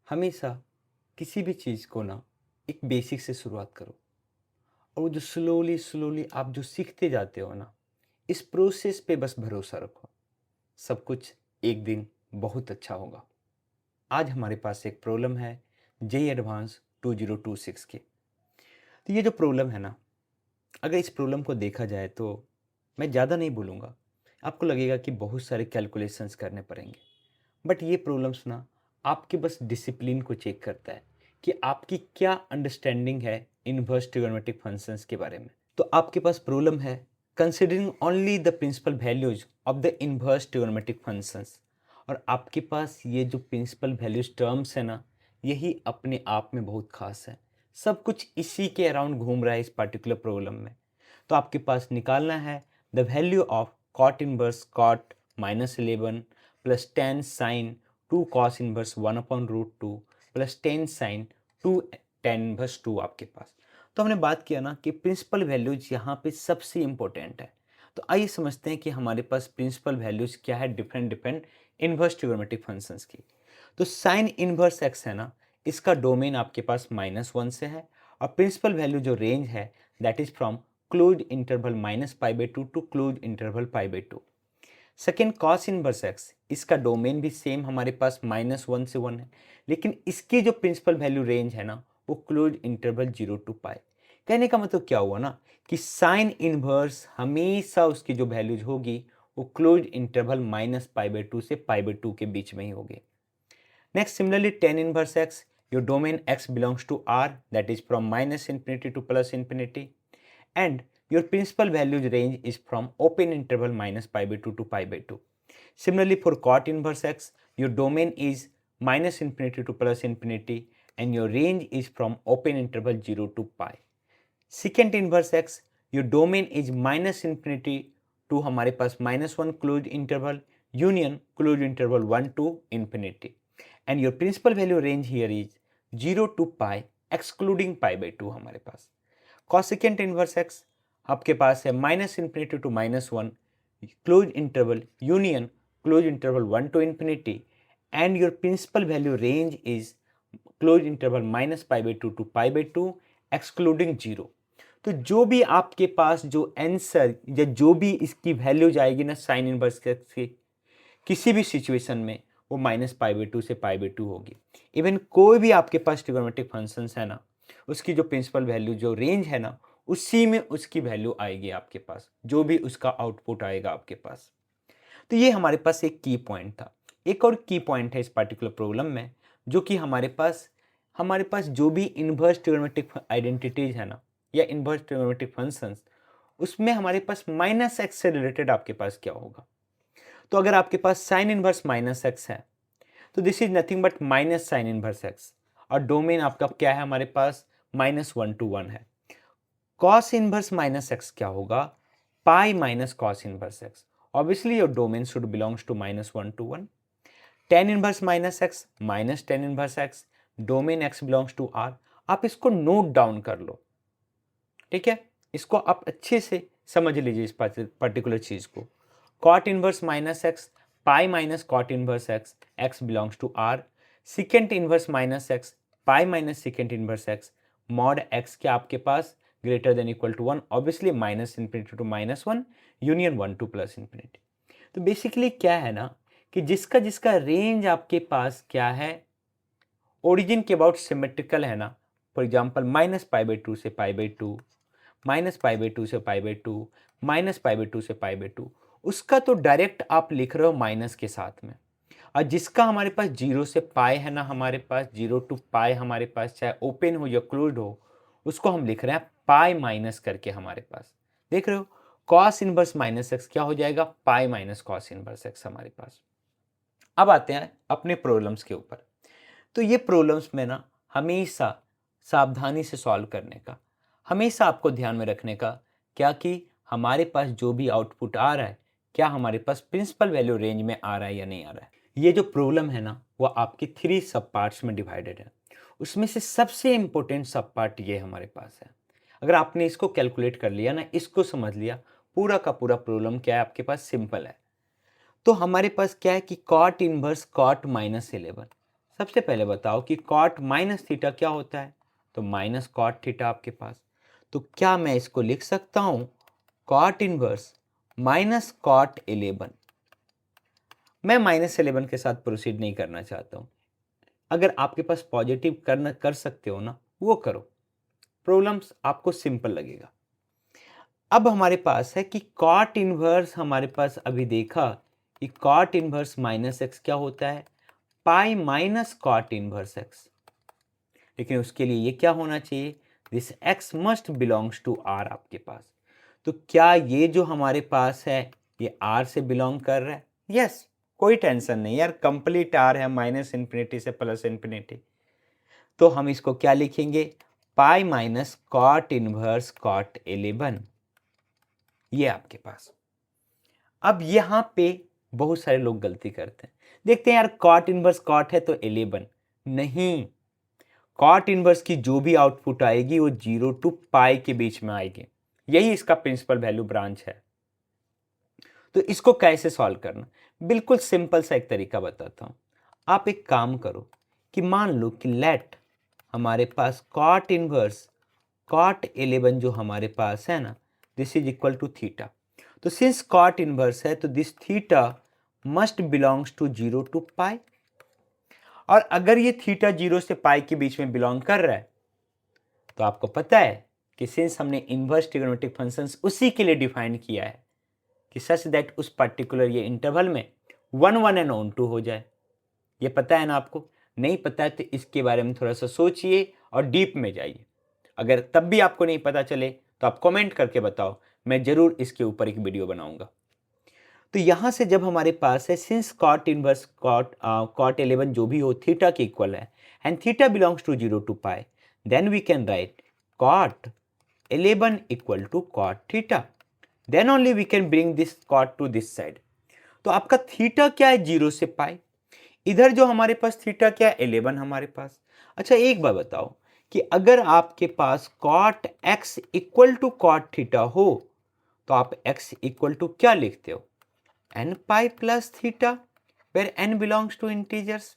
हमेशा किसी भी चीज़ को ना एक बेसिक से शुरुआत करो और वो जो स्लोली स्लोली आप जो सीखते जाते हो ना, इस प्रोसेस पे बस भरोसा रखो। सब कुछ एक दिन बहुत अच्छा होगा। आज हमारे पास एक प्रॉब्लम है, जेई एडवांस 2026 की। तो ये जो प्रॉब्लम है ना, अगर इस प्रॉब्लम को देखा जाए तो मैं ज़्यादा नहीं बोलूँगा। आपको लगेगा कि बहुत सारे कैलकुलेशंस करने पड़ेंगे, बट ये प्रॉब्लम्स ना आपके बस डिसिप्लिन को चेक करता है कि आपकी क्या अंडरस्टैंडिंग है इनवर्स ट्रिगोनोमेट्रिक फंक्शंस के बारे में। तो आपके पास प्रॉब्लम है considering only the principal values of the inverse trigonometric functions. और आपके पास ये जो प्रिंसिपल वैल्यूज टर्म्स है ना, यही अपने आप में बहुत खास है। सब कुछ इसी के अराउंड घूम रहा है इस पर्टिकुलर प्रॉब्लम में। तो आपके पास निकालना है the value of cot inverse cot -11 plus 10 sine 2 cos inverse 1/√2 plus 10 sine 2 tan inverse 2 आपके पास। तो हमने बात किया ना कि प्रिंसिपल वैल्यूज यहाँ पे सबसे इंपॉर्टेंट है। तो आइए समझते हैं कि हमारे पास प्रिंसिपल वैल्यूज क्या है different different inverse trigonometric functions की। तो साइन इनवर्स एक्स है ना, इसका डोमेन आपके पास -1 से है और प्रिंसिपल वैल्यू जो रेंज है that is from close interval -π/2 to close interval π/2। Second cos inverse x, इसका डोमेन भी सेम हमारे पास -1 से 1 है, लेकिन इसकी जो प्रिंसिपल वैल्यू रेंज है ना वो क्लोज इंटरवल 0 टू पाई। कहने का मतलब क्या हुआ ना कि साइन इनवर्स हमेशा उसकी जो वैल्यूज होगी वो क्लोज इंटरवल -π/2 से π/2 के बीच में ही होगी। Next, similarly, tan inverse x, your domain x belongs to R, that is from -infinity to +infinity, and your principal values range is from open interval -π/2 to π/2. Similarly, for cot inverse x, your domain is -infinity to +infinity, and your range is from open interval 0 to pi. Secant inverse x, your domain is -infinity to हमारे पास -1 closed interval union closed interval 1 to infinity, and your principal value range here is 0 to pi excluding pi/2 हमारे पास। cosecant inverse x आपके पास है -infinity to -1 closed interval union closed interval 1 to infinity, and your principal value range is closed interval -π/2 to pi/2 excluding 0। तो जो भी आपके पास जो answer या जो भी इसकी वैल्यू जाएगी ना साइन इनवर्स की, किसी भी सिचुएशन में वो -π/2 से π/2 होगी। इवन कोई भी आपके पास ट्रिगोनोमेट्रिक फंक्शंस है ना, उसकी जो प्रिंसिपल वैल्यू जो रेंज है ना, उसी में उसकी वैल्यू आएगी आपके पास, जो भी उसका आउटपुट आएगा आपके पास। तो ये हमारे पास एक की पॉइंट था। एक और की पॉइंट है इस पर्टिकुलर प्रॉब्लम में, जो कि हमारे पास जो भी इनवर्स ट्रिगोनोमेट्रिक आइडेंटिटीज है ना या इनवर्स ट्रिगोनोमेट्रिक फंक्शंस, उसमें हमारे पास -x से रिलेटेड आपके पास क्या होगा। तो अगर आपके पास साइन इनवर्स -x है तो this is nothing but minus sine inverse x, और डोमेन आपका क्या है हमारे पास -1 to 1 है। कॉस इनवर्स -x क्या होगा, pi minus cos inverse x। Obviously your domain should belongs to -1 to 1। tan inverse -x minus tan inverse x, domain x belongs to r। आप इसको नोट डाउन कर लो, ठीक है, इसको आप अच्छे से समझ लीजिए इस पर्टिकुलर चीज को। Cot inverse -x pi minus cot inverse x, x belongs to r। Secant inverse -x pi minus secant inverse x, mod x क्या आपके पास greater than equal to 1, obviously -infinity to -1 union 1 to +infinity। तो basically क्या है ना कि जिसका जिसका रेंज आपके पास क्या है ओरिजिन के अबाउट सिमेट्रिकल है ना, फॉर एग्जांपल -π/2 से π/2, -π/2 से π/2, -π/2 से π/2, उसका तो डायरेक्ट आप लिख रहे हो माइनस के साथ में। और जिसका हमारे पास 0 से पाई है ना, हमारे पास 0 टू पाई हमारे पास चाहे ओपन हो या क्लोज्ड हो, उसको हम लिख रहे हैं पाई माइनस करके हमारे पास। देख रहे हो, कॉस इनवर्स -x क्या हो जाएगा, पाई माइनस कॉस इनवर्स x हमारे पास। अब आते हैं अपने प्रॉब्लम्स के ऊपर। तो ये प्रॉब्लम्स में ना हमेशा सावधानी से सॉल्व करने का, हमेशा आपको ध्यान में रखने का क्या कि हमारे पास जो भी आउटपुट आ रहा है क्या हमारे पास प्रिंसिपल वैल्यू रेंज में आ रहा है या नहीं आ रहा है। ये जो प्रॉब्लम है ना वो आपके 3 सब पार्ट्स में डिवाइडेड है। उसमें से सबसे इंपॉर्टेंट सब पार्ट ये हमारे पास है। अगर आपने इसको कैलकुलेट कर लिया ना, इसको समझ लिया, पूरा का पूरा प्रॉब्लम क्या है आपके पास सिंपल है। तो हमारे पास क्या है कि कॉट इनवर्स कॉट -11, सबसे पहले बताओ कि कॉट माइनस थीटा क्या होता है, तो माइनस कॉट थीटा आपके पास। तो क्या मैं इसको लिख सकता हूं कॉट इनवर्स माइनस कॉट 11। मैं -11 के साथ प्रोसीड नहीं करना चाहता हूं। अगर आपके पास पॉजिटिव कर सकते हो ना, वो करो, प्रॉब्लम्स आपको सिंपल लगेगा। अब हमारे पास है कि कॉट इनवर्स, हमारे पास अभी देखा कि कॉट इनवर्स माइनस एक्स क्या होता है, pi minus cot inverse x. लेकिन उसके लिए ये क्या होना चाहिए, this x must belongs to R आपके पास। तो क्या ये जो हमारे पास है ये आर से बिलोंग कर रहा है? यस, कोई टेंशन नहीं यार, कंप्लीट आर है, माइनस इंफिनिटी से प्लस इंफिनिटी। तो हम इसको क्या लिखेंगे, pi minus cot inverse cot 11, ये आपके पास। अब यहां पे बहुत सारे लोग गलती करते हैं, देखते हैं यार कॉट इनवर्स कॉट है तो 11 नहीं, कॉट इनवर्स की जो भी आउटपुट आएगी वो 0 टू पाई के बीच में आएगी, यही इसका प्रिंसिपल वैल्यू ब्रांच है। तो इसको कैसे सॉल्व करना, बिल्कुल सिंपल सा एक तरीका बताता हूं। आप एक काम करो कि मान लो कि लेट हमारे पास कॉट इनवर्स कॉट 11 जो हमारे पास है ना, this is equal to theta. तो सिंस कॉट इनवर्स है तो this theta must belongs to 0 to pi. और अगर ये थीटा 0 से पाई के बीच में बिलोंग कर रहा है तो आपको पता है कि सिंस हमने इनवर्स ट्रिग्नोमेट्रिक फंक्शंस उसी के लिए डिफाइन किया है कि सच दैट उस पर्टिकुलर ये इंटरवल में 1 1 एंड ऑन 2 हो जाए। ये पता है ना आपको? नहीं पता है तो इसके बारे में थोड़ा सा सोचिए और डीप में जाइए। अगर तब भी आपको नहीं पता चले तो आप कमेंट करके बताओ, मैं जरूर इसके ऊपर एक वीडियो बनाऊंगा। तो यहां से जब हमारे पास है सिंस कॉट इनवर्स कॉट 11 जो भी हो थीटा के इक्वल है and theta belongs to 0 to pi, then we can write cot 11 equal to cot theta, then only we can bring this cot to this side. तो आपका theta क्या है 0 से पाई, इधर जो हमारे पास थीटा क्या है 11 हमारे पास। अच्छा एक बार बताओ कि अगर आपके पास cot x equal to cot theta हो तो आप x इक्वल टू क्या लिखते हो, n pi plus theta, where n belongs to integers.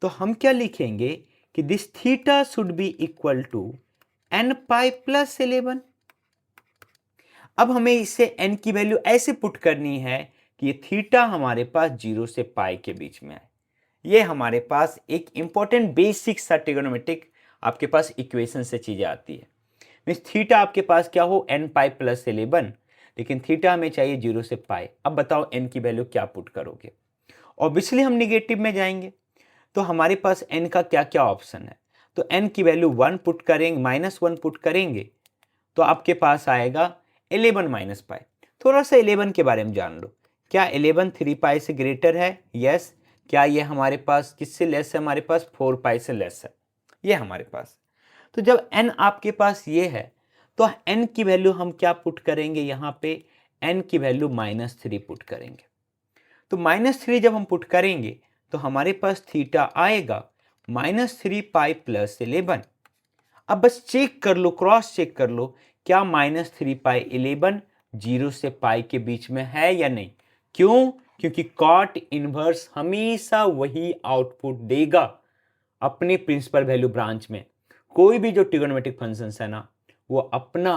तो हम क्या लिखेंगे कि this theta should be equal to n pi plus 11। अब हमें इसे n की वैल्यू ऐसे पुट करनी है कि ये थीटा हमारे पास 0 से पाई के बीच में है। ये हमारे पास एक इंपॉर्टेंट बेसिक सा ट्रिग्नोमेट्रिक आपके पास इक्वेशन से चीजें आती है। मीन्स थीटा आपके पास क्या हो n पाई प्लस 11, लेकिन थीटा हमें चाहिए 0 से पाई। अब बताओ n की वैल्यू क्या पुट करोगे, ऑब्वियसली हम निगेटिव में जाएंगे। तो हमारे पास n का क्या क्या ऑप्शन है, तो n की वैल्यू 1 पुट करेंगे, -1 पुट करेंगे तो आपके पास आएगा 11 माइनस पाई। थोड़ा सा 11 के बारे में जान लो, क्या 11 3 पाई से ग्रेटर है? यस। क्या ये हमारे पास किससे लेस है, हमारे पास 4 पाई से लेस है, ये हमारे पास। तो जब n आपके पास ये है तो n की वैल्यू हम क्या पुट करेंगे, यहाँ पे n की वैल्यू -3 पुट करेंगे। तो -3 जब हम पुट करेंगे तो हमारे पास थीटा आएगा -3 पाई प्लस 11। अब बस चेक कर लो, क्रॉस चेक कर लो, क्या -3 पाई 11 0 से पाई के बीच में है या नहीं। क्यों? क्योंकि कॉट इनवर्स हमेशा वही आउटपुट देगा अपने प्रिंसिपल वैल्यू ब्रांच में। कोई भी जो ट्रिगोनोमेट्रिक फंक्शंस है ना, वो अपना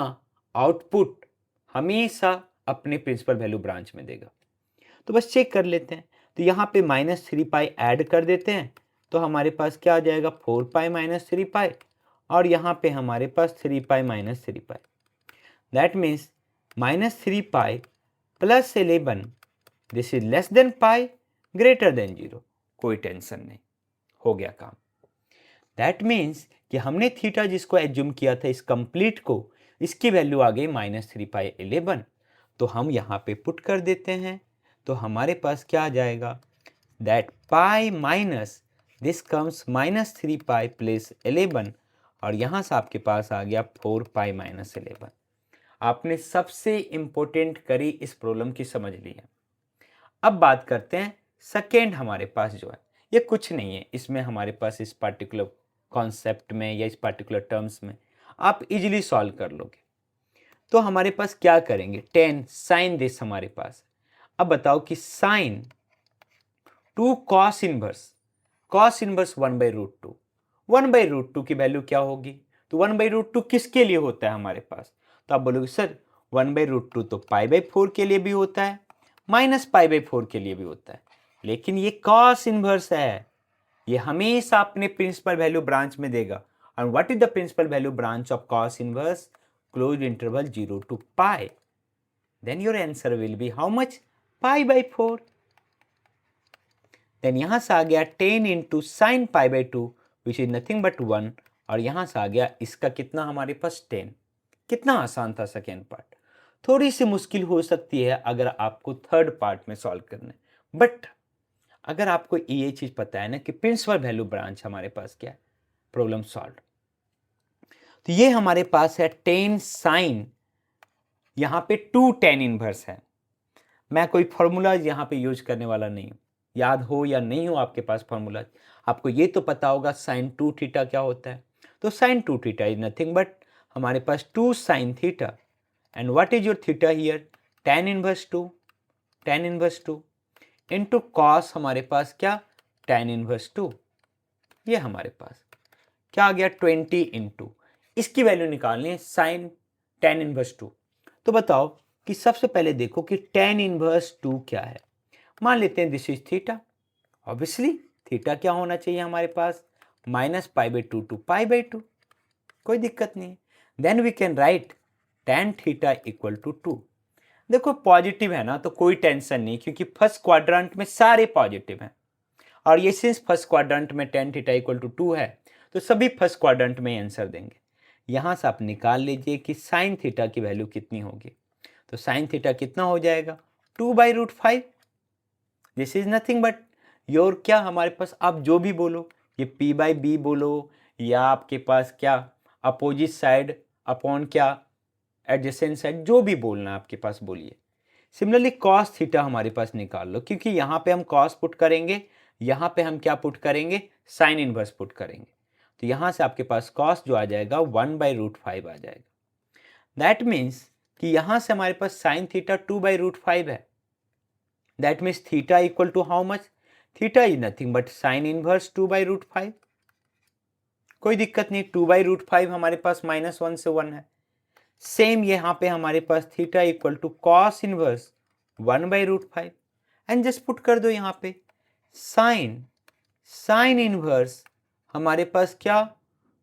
आउटपुट हमेशा अपने प्रिंसिपल वैल्यू ब्रांच में देगा। तो बस चेक कर लेते हैं। तो यहाँ पे -3 पाई ऐड कर देते हैं तो हमारे पास क्या आ जाएगा, 4 पाई -3 पाई, और यहाँ पे हमारे पास 3 pi -3 pi. That means -3 pi plus 11, this is less than pi, greater than 0। कोई टेंशन नहीं, हो गया काम। दैट मीन्स कि हमने थीटा जिसको एज्यूम किया था इस कंप्लीट को, इसकी वैल्यू आ गई -3 पाई 11। तो हम यहाँ पे पुट कर देते हैं तो हमारे पास क्या आ जाएगा, that pi minus this comes -3 pi plus 11, और यहाँ से आपके पास आ गया 4 पाई -11। आपने सबसे इंपॉर्टेंट करी इस प्रॉब्लम की समझ ली है। अब बात करते हैं सेकेंड, हमारे पास जो है ये कुछ नहीं है, इसमें हमारे पास इस पार्टिकुलर कॉन्सेप्ट में या इस पार्टिकुलर टर्म्स में आप इजीली सॉल्व कर लोगे। तो हमारे पास क्या करेंगे, 10 साइन दिस हमारे पास। अब बताओ कि sine 2 cos inverse, cos inverse 1/√2। 1/√2 की वैल्यू क्या होगी? तो 1/√2 किसके लिए होता है हमारे पास? तो आप बोलोगे सर 1/√2 तो π/4 के लिए भी होता है, -π/4 के लिए भी होता है, लेकिन ये कॉस इनवर्स है, ये हमेशा अपने प्रिंसिपल वैल्यू ब्रांच में देगा। और what is the principal value branch of cos inverse? Close interval 0 to π। Then your answer will be how much? π/4। Then यहां से आ गया 10 into sine π/2 which is nothing but 1, और यहां से आ गया इसका कितना हमारे पास 10। कितना आसान था सेकेंड पार्ट। थोड़ी सी मुश्किल हो सकती है अगर आपको थर्ड पार्ट में सॉल्व करना है, बट अगर आपको ये चीज पता है ना कि प्रिंसिपल वैल्यू ब्रांच हमारे पास क्या है, प्रॉब्लम सॉल्व। तो ये हमारे पास है 10 साइन, यहां पे 2 tan इनवर्स है। मैं कोई फॉर्मूला यहां पे यूज करने वाला नहीं हूं, याद हो या नहीं हो आपके पास फॉर्मूला, आपको ये तो पता होगा साइन 2 थीटा क्या होता है। तो sine 2 theta is nothing but हमारे पास 2 sine theta, and what is your theta here? tan inverse 2, tan inverse 2 into cos हमारे पास क्या? tan inverse 2। ये हमारे पास क्या आ गया? 20 इंटू, इसकी वैल्यू निकालनी है साइन tan इनवर्स 2। तो बताओ कि सबसे पहले देखो कि tan इनवर्स 2 क्या है। मान लेते हैं this is theta, obviously theta क्या होना चाहिए हमारे पास? -π/2 to π/2, कोई दिक्कत नहीं। Then we can write tan theta equal to 2। देखो पॉजिटिव है ना तो कोई टेंशन नहीं, क्योंकि फर्स्ट क्वाड्रेंट में सारे पॉजिटिव हैं, और ये सिंस फर्स्ट क्वाड्रेंट में tan थीटा इक्वल टू 2 है तो सभी फर्स्ट क्वाड्रेंट में आंसर देंगे। यहां से आप निकाल लीजिए कि साइन थीटा की वैल्यू कितनी होगी। तो साइन थीटा कितना हो जाएगा? 2/√5। This is nothing but your क्या हमारे पास, आप जो भी बोलो, ये p/b बोलो या आपके पास क्या अपोजिट साइड अपॉन क्या एडजेसेंट साइड, जो भी बोलना है आपके पास बोलिए। सिमिलरली कॉस थीटा हमारे पास निकाल लो, क्योंकि यहाँ पे हम कॉस पुट करेंगे, यहाँ पे हम क्या पुट करेंगे? साइन इनवर्स पुट करेंगे। तो यहाँ से आपके पास कॉस जो आ जाएगा 1/√5 आ जाएगा। दैट मीन्स कि यहाँ से हमारे पास साइन थीटा 2/√5 है। That means theta equal to how much? Theta is nothing but sine inverse 2/√5। कोई दिक्कत नहीं, 2/√5 हमारे पास -1 से 1 है। सेम यहाँ पे हमारे पास theta equal to cos inverse 1/√5, and just put कर दो यहाँ पे साइन इनवर्स हमारे पास क्या?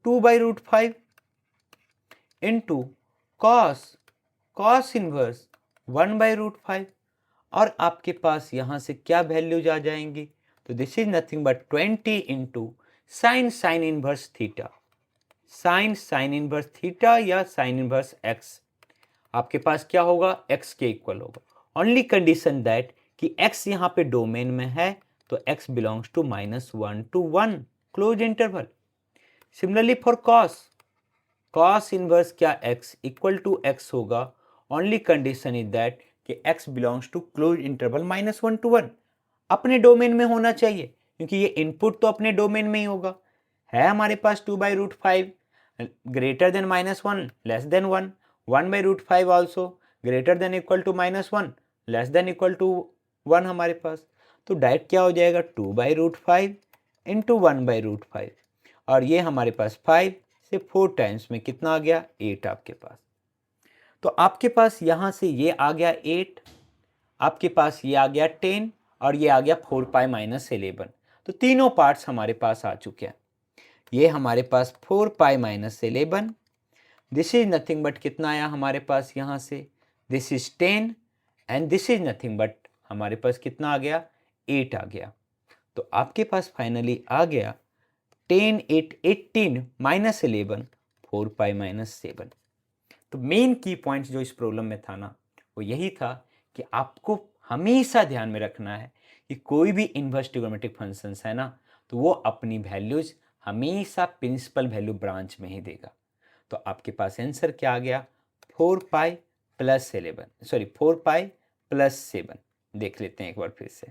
2/√5 इंटू कॉस इनवर्स 1/√5, और आपके पास यहाँ से क्या वैल्यूज आ जाएंगी? तो this is nothing but 20 into sine inverse theta, sine inverse theta या साइन इनवर्स एक्स। आपके पास क्या होगा? एक्स के इक्वल होगा। ओनली कंडीशन दैट कि एक्स यहाँ पे डोमेन में है तो x belongs to -1 to 1 close interval. Similarly for cos inverse क्या एक्स इक्वल टू एक्स होगा। ओनली कंडीशन इज दैट कि x belongs to close interval -1 to 1, अपने डोमेन में होना चाहिए, क्योंकि ये इनपुट तो अपने डोमेन में ही होगा। है हमारे पास 2/√5 greater than -1 less than 1, 1/√5 also greater than equal to -1 less than equal to 1 हमारे पास। तो डायरेक्ट क्या हो जाएगा? 2/√5 इंटू 1/√5, और ये हमारे पास 5 से 4 टाइम्स में कितना आ गया? 8 आपके पास। तो आपके पास यहाँ से ये आ गया 8, आपके पास ये आ गया 10, और ये आ गया 4π - 11। तो तीनों पार्ट्स हमारे पास आ चुके हैं। ये हमारे पास 4π - 11, दिस इज नथिंग बट कितना आया हमारे पास यहाँ से? This is 10, and this is nothing but हमारे पास कितना आ गया? 8 आ गया। तो आपके पास फाइनली आ गया 10 8 18 - 11 4π - 7। तो मेन की पॉइंट्स जो इस प्रॉब्लम में था ना, वो यही था कि आपको हमेशा ध्यान में रखना है कि कोई भी इनवर्स ट्रिग्नोमेट्रिक फंक्शंस है ना, तो वो अपनी वैल्यूज हमेशा प्रिंसिपल वैल्यू ब्रांच में ही देगा। तो आपके पास आंसर क्या आ गया? 4π + 11, सॉरी 4π + 7। देख लेते हैं एक बार फिर से।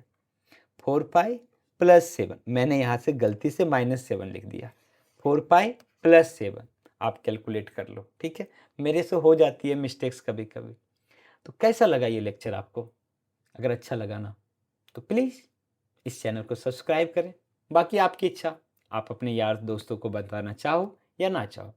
4π + 7, मैंने यहाँ से गलती से -7 लिख दिया। 4π + 7 आप कैलकुलेट कर लो, ठीक है। मेरे से हो जाती है मिस्टेक्स कभी कभी। तो कैसा लगा ये लेक्चर आपको? अगर अच्छा लगा ना तो प्लीज़ इस चैनल को सब्सक्राइब करें, बाकी आपकी इच्छा, आप अपने यार दोस्तों को बताना चाहो या ना चाहो।